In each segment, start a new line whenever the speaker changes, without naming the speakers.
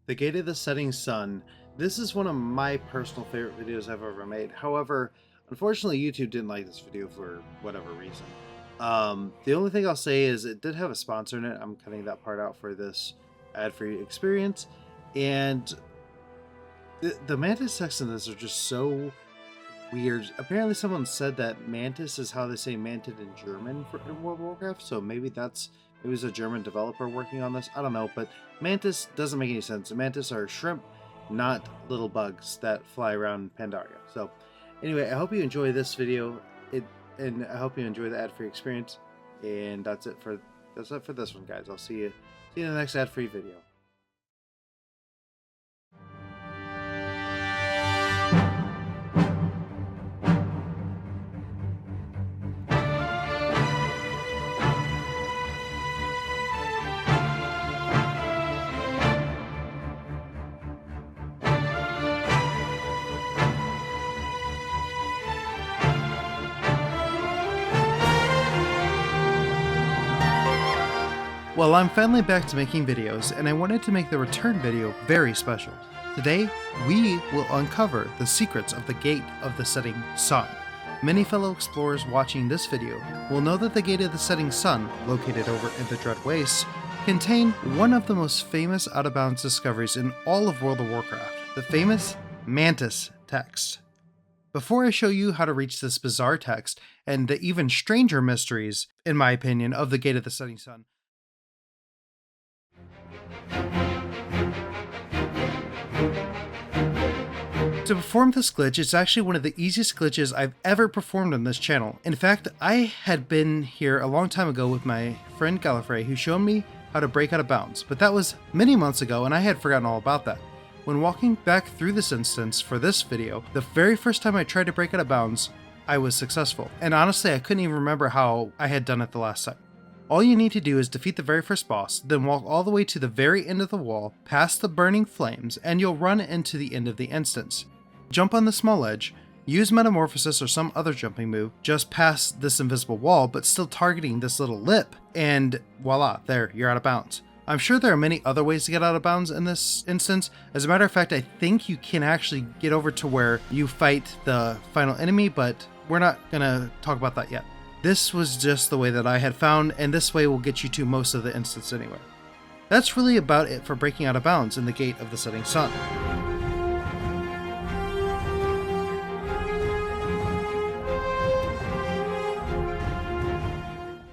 The Gate of the Setting Sun. This is one of my personal favorite videos I've ever made. However, unfortunately, YouTube didn't like this video for whatever reason. The only thing I'll say is it did have a sponsor in it. I'm cutting that part out for this ad-free experience. And the Mantis texts in this are just so weird. Apparently someone said that Mantis is how they say mantis in German in World of Warcraft. So maybe it was a German developer working on this. I don't know, but Mantis doesn't make any sense. Mantis are shrimp, not little bugs that fly around Pandaria. So anyway, I hope you enjoy this video. And I hope you enjoy the ad-free experience. And that's it for this one, guys. I'll see you in the next ad-free video. Well, I'm finally back to making videos, and I wanted to make the return video very special. Today, we will uncover the secrets of the Gate of the Setting Sun. Many fellow explorers watching this video will know that the Gate of the Setting Sun, located over in the Dread Wastes, contain one of the most famous out-of-bounds discoveries in all of World of Warcraft, the famous Mantis text. Before I show you how to reach this bizarre text, and the even stranger mysteries, in my opinion, of the Gate of the Setting Sun, to perform this glitch, it's actually one of the easiest glitches I've ever performed on this channel. In fact, I had been here a long time ago with my friend Gallifrey, who showed me how to break out of bounds, but that was many months ago and I had forgotten all about that. When walking back through this instance for this video, the very first time I tried to break out of bounds, I was successful. And honestly, I couldn't even remember how I had done it the last time. All you need to do is defeat the very first boss, then walk all the way to the very end of the wall, past the burning flames, and you'll run into the end of the instance. Jump on the small ledge, use Metamorphosis or some other jumping move just past this invisible wall, but still targeting this little lip, and voila, there, you're out of bounds. I'm sure there are many other ways to get out of bounds in this instance. As a matter of fact, I think you can actually get over to where you fight the final enemy, but we're not gonna talk about that yet. This was just the way that I had found, and this way will get you to most of the instance anyway. That's really about it for breaking out of bounds in the Gate of the Setting Sun.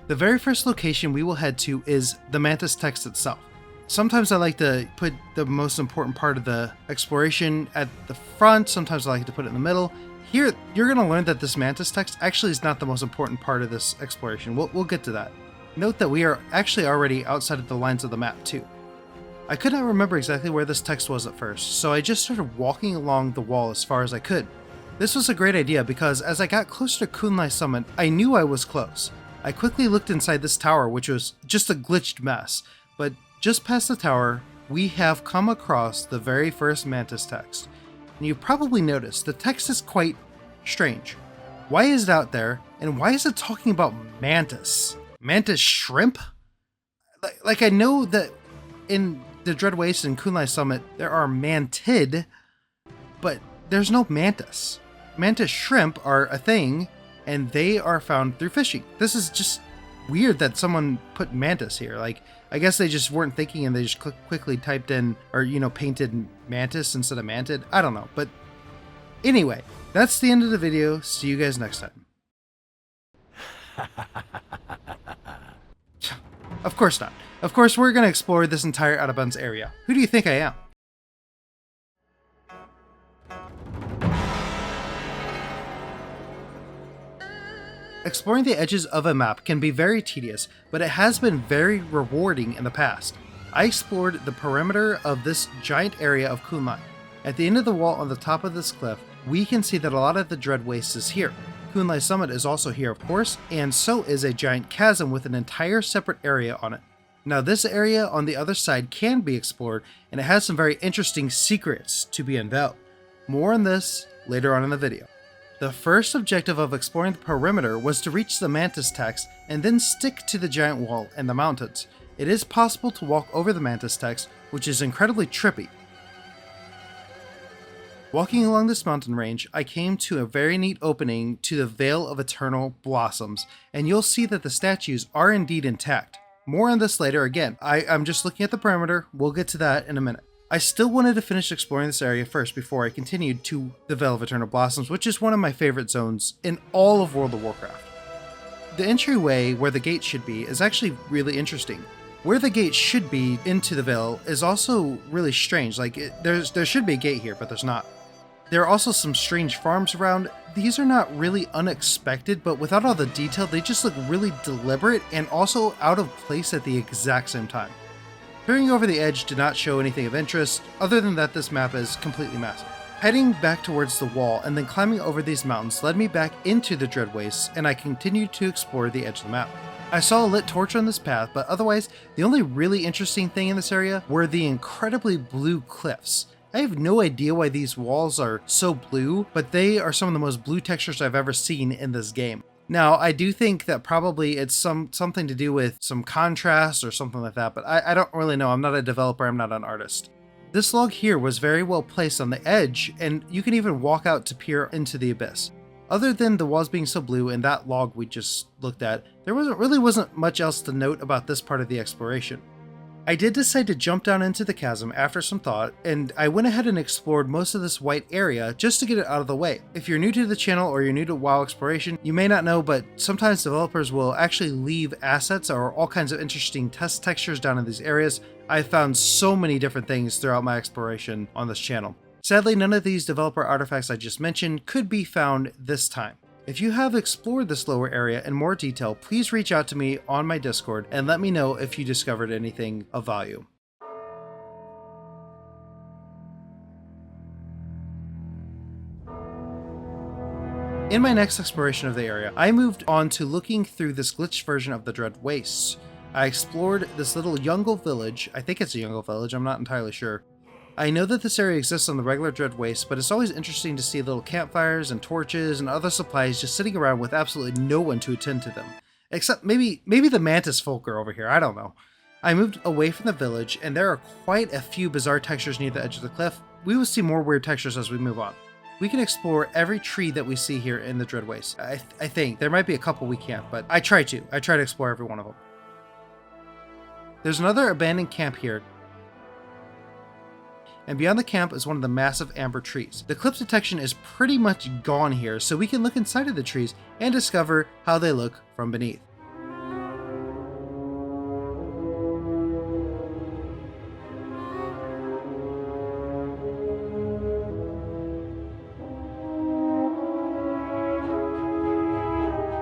The very first location we will head to is the Mantis text itself. Sometimes I like to put the most important part of the exploration at the front, sometimes I like to put it in the middle. Here, you're going to learn that this Mantis text actually is not the most important part of this exploration. We'll get to that. Note that we are actually already outside of the lines of the map too. I could not remember exactly where this text was at first, so I just started walking along the wall as far as I could. This was a great idea because as I got closer to Kunlai Summit, I knew I was close. I quickly looked inside this tower, which was just a glitched mess, but just past the tower, we have come across the very first Mantis text. And you probably noticed the text is quite strange. Why is it out there, and why is it talking about mantis? Mantis shrimp? Like I know that in the Dread Wastes and Kunlai Summit there are mantid, but there's no mantis. Mantis shrimp are a thing, and they are found through fishing. This is just weird that someone put mantis here. Like, I guess they just weren't thinking and they just quickly typed in, or painted mantis instead of mantid. I don't know, but anyway, that's the end of the video. See you guys next time. Of course not. Of course, we're gonna explore this entire Out of Bounds area. Who do you think I am? Exploring the edges of a map can be very tedious, but it has been very rewarding in the past. I explored the perimeter of this giant area of Kunlai. At the end of the wall on the top of this cliff, we can see that a lot of the Dread Wastes is here. Kunlai Summit is also here, of course, and so is a giant chasm with an entire separate area on it. Now this area on the other side can be explored, and it has some very interesting secrets to be unveiled. More on this later on in the video. The first objective of exploring the perimeter was to reach the Mantis text and then stick to the giant wall and the mountains. It is possible to walk over the Mantis text, which is incredibly trippy. Walking along this mountain range, I came to a very neat opening to the Veil of Eternal Blossoms, and you'll see that the statues are indeed intact. More on this later. Again, I'm just looking at the perimeter, we'll get to that in a minute. I still wanted to finish exploring this area first before I continued to the Veil of Eternal Blossoms, which is one of my favorite zones in all of World of Warcraft. The entryway where the gate should be is actually really interesting. Where the gate should be into the Veil is also really strange. There should be a gate here, but there's not. There are also some strange farms around. These are not really unexpected, but without all the detail, they just look really deliberate and also out of place at the exact same time. Peering over the edge did not show anything of interest, other than that this map is completely massive. Heading back towards the wall and then climbing over these mountains led me back into the Dread Wastes, and I continued to explore the edge of the map. I saw a lit torch on this path, but otherwise, the only really interesting thing in this area were the incredibly blue cliffs. I have no idea why these walls are so blue, but they are some of the most blue textures I've ever seen in this game. Now, I do think that probably it's something to do with some contrast or something like that, but I don't really know. I'm not a developer, I'm not an artist. This log here was very well placed on the edge, and you can even walk out to peer into the abyss. Other than the walls being so blue and that log we just looked at, there wasn't much else to note about this part of the exploration. I did decide to jump down into the chasm after some thought, and I went ahead and explored most of this white area just to get it out of the way. If you're new to the channel or you're new to WoW exploration, you may not know, but sometimes developers will actually leave assets or all kinds of interesting test textures down in these areas. I found so many different things throughout my exploration on this channel. Sadly, none of these developer artifacts I just mentioned could be found this time. If you have explored this lower area in more detail, please reach out to me on my Discord and let me know if you discovered anything of value. In my next exploration of the area, I moved on to looking through this glitched version of the Dread Wastes. I explored this little Yungle village. I think it's a Yungle village, I'm not entirely sure. I know that this area exists on the regular Dread Waste, but it's always interesting to see little campfires and torches and other supplies just sitting around with absolutely no one to attend to them. Except maybe the mantis folk are over here, I don't know. I moved away from the village, and there are quite a few bizarre textures near the edge of the cliff. We will see more weird textures as we move on. We can explore every tree that we see here in the Dread Waste. I think. There might be a couple we can't, but I try to explore every one of them. There's another abandoned camp here, and beyond the camp is one of the massive amber trees. The cliff detection is pretty much gone here, so we can look inside of the trees and discover how they look from beneath.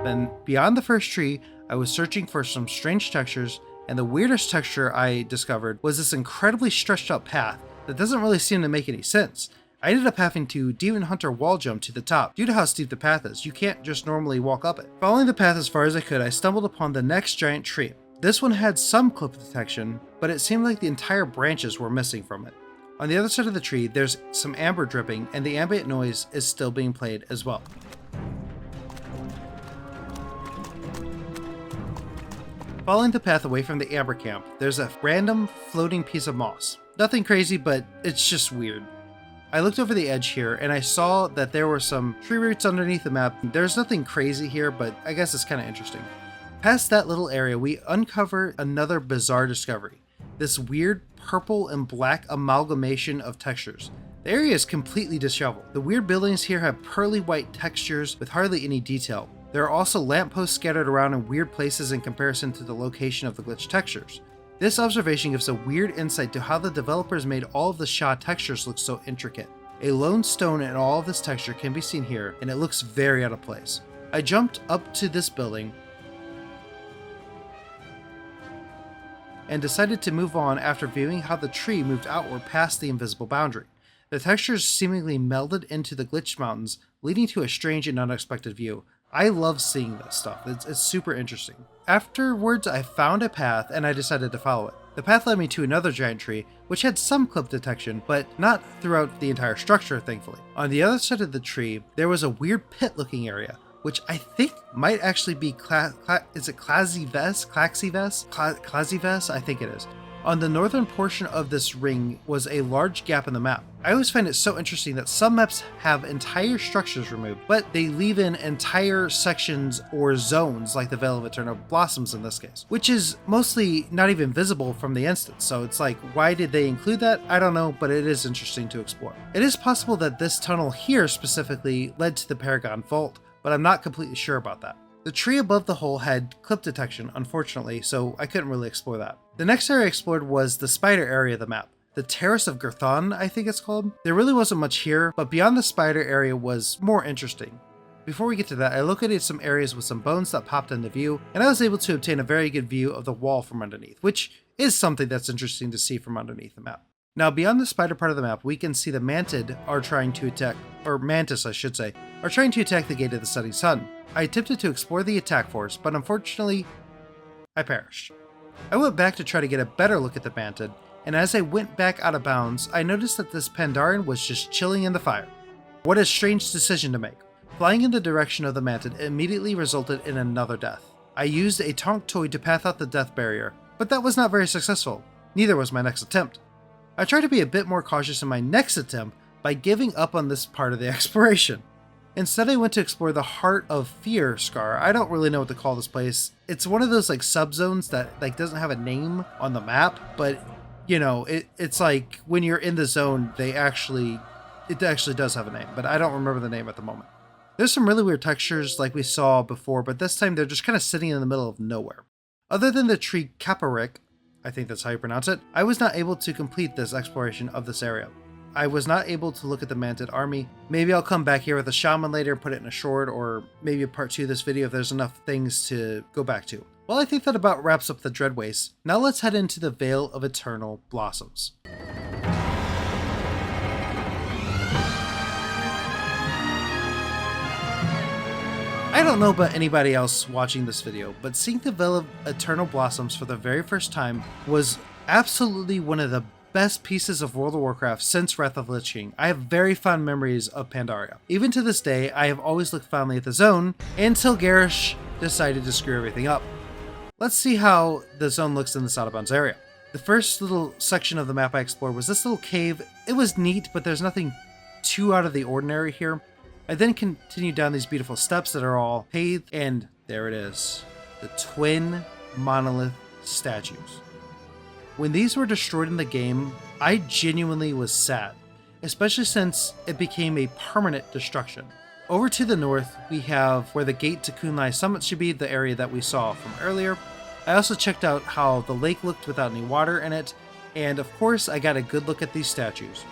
Then, beyond the first tree, I was searching for some strange textures, and the weirdest texture I discovered was this incredibly stretched out path that doesn't really seem to make any sense. I ended up having to Demon Hunter wall jump to the top due to how steep the path is. You can't just normally walk up it. Following the path as far as I could, I stumbled upon the next giant tree. This one had some cliff detection, but it seemed like the entire branches were missing from it. On the other side of the tree, there's some amber dripping, and the ambient noise is still being played as well. Following the path away from the amber camp, there's a random floating piece of moss. Nothing crazy, but it's just weird. I looked over the edge here and I saw that there were some tree roots underneath the map. There's nothing crazy here, but I guess it's kind of interesting. Past that little area, we uncover another bizarre discovery. This weird purple and black amalgamation of textures. The area is completely disheveled. The weird buildings here have pearly white textures with hardly any detail. There are also lampposts scattered around in weird places in comparison to the location of the glitched textures. This observation gives a weird insight to how the developers made all of the Sha textures look so intricate. A lone stone in all of this texture can be seen here, and it looks very out of place. I jumped up to this building and decided to move on after viewing how the tree moved outward past the invisible boundary. The textures seemingly melded into the glitched mountains, leading to a strange and unexpected view. I love seeing this stuff. It's super interesting. Afterwards, I found a path and I decided to follow it. The path led me to another giant tree, which had some cliff detection, but not throughout the entire structure, thankfully. On the other side of the tree, there was a weird pit-looking area, which I think might actually be is it Clazives? Clazives? I think it is. On the northern portion of this ring was a large gap in the map. I always find it so interesting that some maps have entire structures removed, but they leave in entire sections or zones, like the Veil of Eternal Blossoms in this case, which is mostly not even visible from the instance. So it's like, why did they include that? I don't know, but it is interesting to explore. It is possible that this tunnel here specifically led to the Paragon Vault, but I'm not completely sure about that. The tree above the hole had clip detection, unfortunately, so I couldn't really explore that. The next area I explored was the spider area of the map. The Terrace of Gerthon, I think it's called. There really wasn't much here, but beyond the spider area was more interesting. Before we get to that, I located some areas with some bones that popped into view, and I was able to obtain a very good view of the wall from underneath, which is something that's interesting to see from underneath the map. Now, beyond the spider part of the map, we can see the mantid are trying to attack, or mantis I should say, are trying to attack the Gate of the Setting Sun. I attempted to explore the attack force, but unfortunately, I perished. I went back to try to get a better look at the mantid, and as I went back out of bounds, I noticed that this Pandarian was just chilling in the fire. What a strange decision to make. Flying in the direction of the mantid immediately resulted in another death. I used a tonk toy to path out the death barrier, but that was not very successful. Neither was my next attempt. I tried to be a bit more cautious in my next attempt by giving up on this part of the exploration. Instead, I went to explore the Heart of Fear Scar. I don't really know what to call this place. It's one of those like subzones that like doesn't have a name on the map, but you know, it's like when you're in the zone, it actually does have a name, but I don't remember the name at the moment. There's some really weird textures like we saw before, but this time they're just kind of sitting in the middle of nowhere. Other than the tree Kaparik, I think that's how you pronounce it, I was not able to complete this exploration of this area. I was not able to look at the Mantid army. Maybe I'll come back here with a shaman later and put it in a short, or maybe a part 2 of this video if there's enough things to go back to. Well, I think that about wraps up the Dreadwaste. Now let's head into the Veil of Eternal Blossoms. I don't know about anybody else watching this video, but seeing the Veil of Eternal Blossoms for the very first time was absolutely one of the best pieces of World of Warcraft since Wrath of the Lich King. I have very fond memories of Pandaria. Even to this day, I have always looked fondly at the zone until Garrosh decided to screw everything up. Let's see how the zone looks in this out of bounds area. The first little section of the map I explored was this little cave. It was neat, but there's nothing too out of the ordinary here. I then continued down these beautiful steps that are all paved, and there it is. The twin monolith statues. When these were destroyed in the game, I genuinely was sad, especially since it became a permanent destruction. Over to the north, we have where the gate to Kunlai Summit should be, the area that we saw from earlier. I also checked out how the lake looked without any water in it, and of course I got a good look at these statues.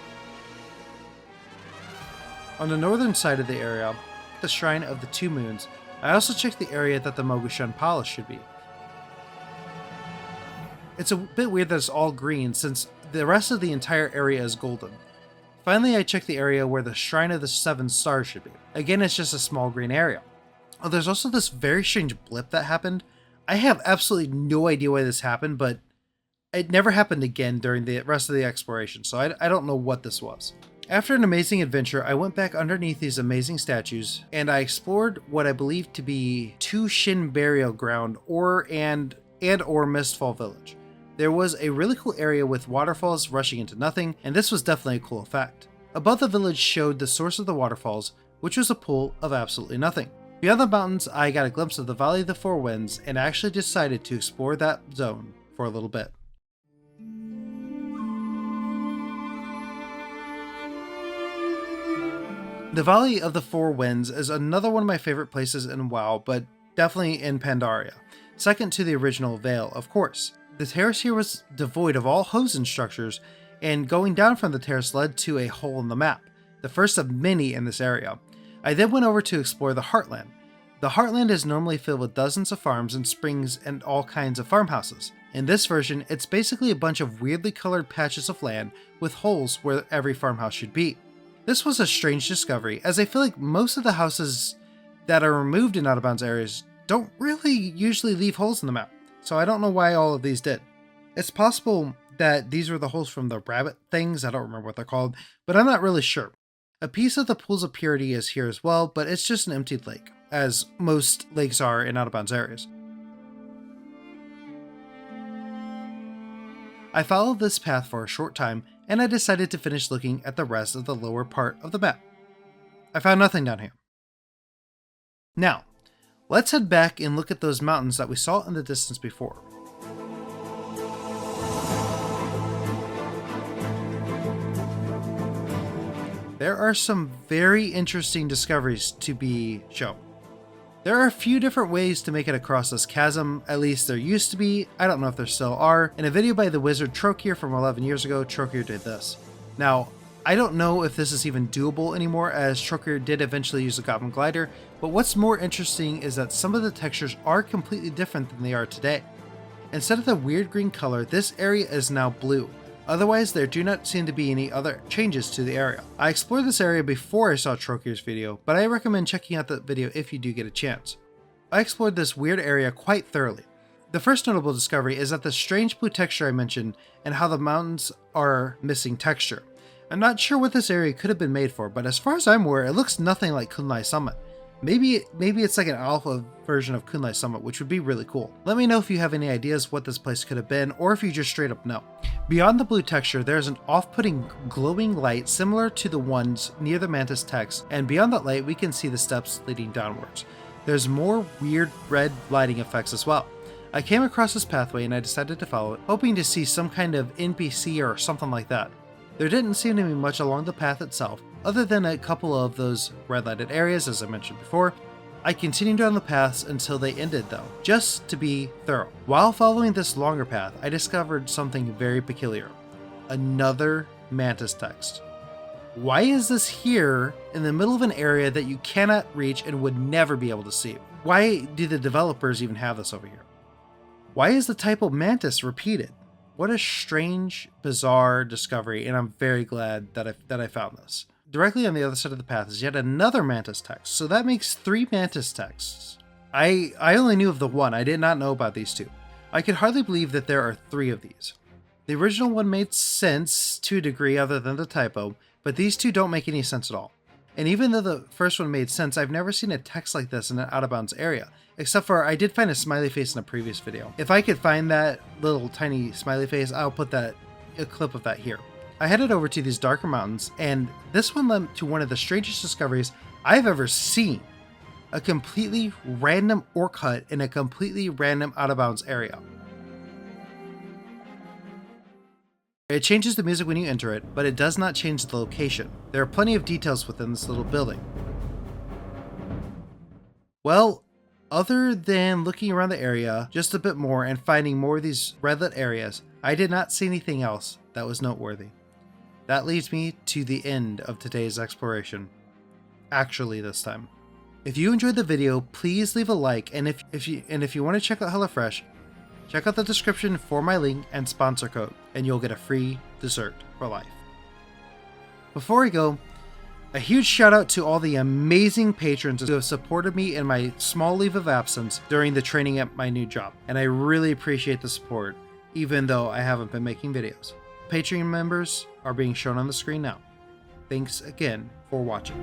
On the northern side of the area, the Shrine of the Two Moons, I also checked the area that the Mogushan Palace should be. It's a bit weird that it's all green since the rest of the entire area is golden. Finally, I checked the area where the Shrine of the Seven Stars should be. Again, it's just a small green area. Oh, there's also this very strange blip that happened. I have absolutely no idea why this happened, but it never happened again during the rest of the exploration, so I don't know what this was. After an amazing adventure, I went back underneath these amazing statues, and I explored what I believe to be Two Shin Burial Ground or Mistfall Village. There was a really cool area with waterfalls rushing into nothing, and this was definitely a cool effect. Above the village showed the source of the waterfalls, which was a pool of absolutely nothing. Beyond the mountains, I got a glimpse of the Valley of the Four Winds and actually decided to explore that zone for a little bit. The Valley of the Four Winds is another one of my favorite places in WoW, but definitely in Pandaria. Second to the original Vale, of course. The terrace here was devoid of all hosen structures, and going down from the terrace led to a hole in the map, the first of many in this area. I then went over to explore the Heartland. The Heartland is normally filled with dozens of farms and springs and all kinds of farmhouses. In this version, it's basically a bunch of weirdly colored patches of land with holes where every farmhouse should be. This was a strange discovery, as I feel like most of the houses that are removed in out-of-bounds areas don't really usually leave holes in the map, so I don't know why all of these did. It's possible that these were the holes from the rabbit things, I don't remember what they're called, but I'm not really sure. A piece of the Pools of Purity is here as well, but it's just an emptied lake, as most lakes are in out-of-bounds areas. I followed this path for a short time, and I decided to finish looking at the rest of the lower part of the map. I found nothing down here. Now, let's head back and look at those mountains that we saw in the distance before. There are some very interesting discoveries to be shown. There are a few different ways to make it across this chasm, at least there used to be. I don't know if there still are. In a video by the wizard Trokir from 11 years ago, Trokir did this. Now, I don't know if this is even doable anymore, as Trokir did eventually use a Goblin Glider, but what's more interesting is that some of the textures are completely different than they are today. Instead of the weird green color, this area is now blue. Otherwise, there do not seem to be any other changes to the area. I explored this area before I saw Trokir's video, but I recommend checking out that video if you do get a chance. I explored this weird area quite thoroughly. The first notable discovery is that the strange blue texture I mentioned and how the mountains are missing texture. I'm not sure what this area could have been made for, but as far as I'm aware, it looks nothing like Kunlai Summit. Maybe it's like an alpha version of Kunlai Summit, which would be really cool. Let me know if you have any ideas what this place could have been, or if you just straight up know. Beyond the blue texture, there's an off-putting glowing light similar to the ones near the Mantis text, and beyond that light we can see the steps leading downwards. There's more weird red lighting effects as well. I came across this pathway and I decided to follow it, hoping to see some kind of NPC or something like that. There didn't seem to be much along the path itself, other than a couple of those red lighted areas as I mentioned before. I continued down the paths until they ended though, just to be thorough. While following this longer path, I discovered something very peculiar. Another Mantis text. Why is this here in the middle of an area that you cannot reach and would never be able to see? Why do the developers even have this over here? Why is the type of Mantis repeated? What a strange, bizarre discovery, and I'm very glad that I found this. Directly on the other side of the path is yet another Mantis text, so that makes 3 Mantis texts. I only knew of the one, I did not know about these 2. I could hardly believe that there are 3 of these. The original one made sense to a degree other than the typo, but these 2 don't make any sense at all. And even though the first one made sense, I've never seen a text like this in an out-of-bounds area, except for I did find a smiley face in a previous video. If I could find that little tiny smiley face, I'll put a clip of that here. I headed over to these darker mountains, and this one led to one of the strangest discoveries I've ever seen. A completely random orc hut in a completely random out-of-bounds area. It changes the music when you enter it, but it does not change the location. There are plenty of details within this little building. Well, other than looking around the area just a bit more and finding more of these red lit areas, I did not see anything else that was noteworthy. That leads me to the end of today's exploration. Actually, this time. If you enjoyed the video, please leave a like, and if you want to check out HelloFresh, check out the description for my link and sponsor code, and you'll get a free dessert for life. Before I go, a huge shout out to all the amazing patrons who have supported me in my small leave of absence during the training at my new job, and I really appreciate the support, even though I haven't been making videos. Patreon members are being shown on the screen now. Thanks again for watching.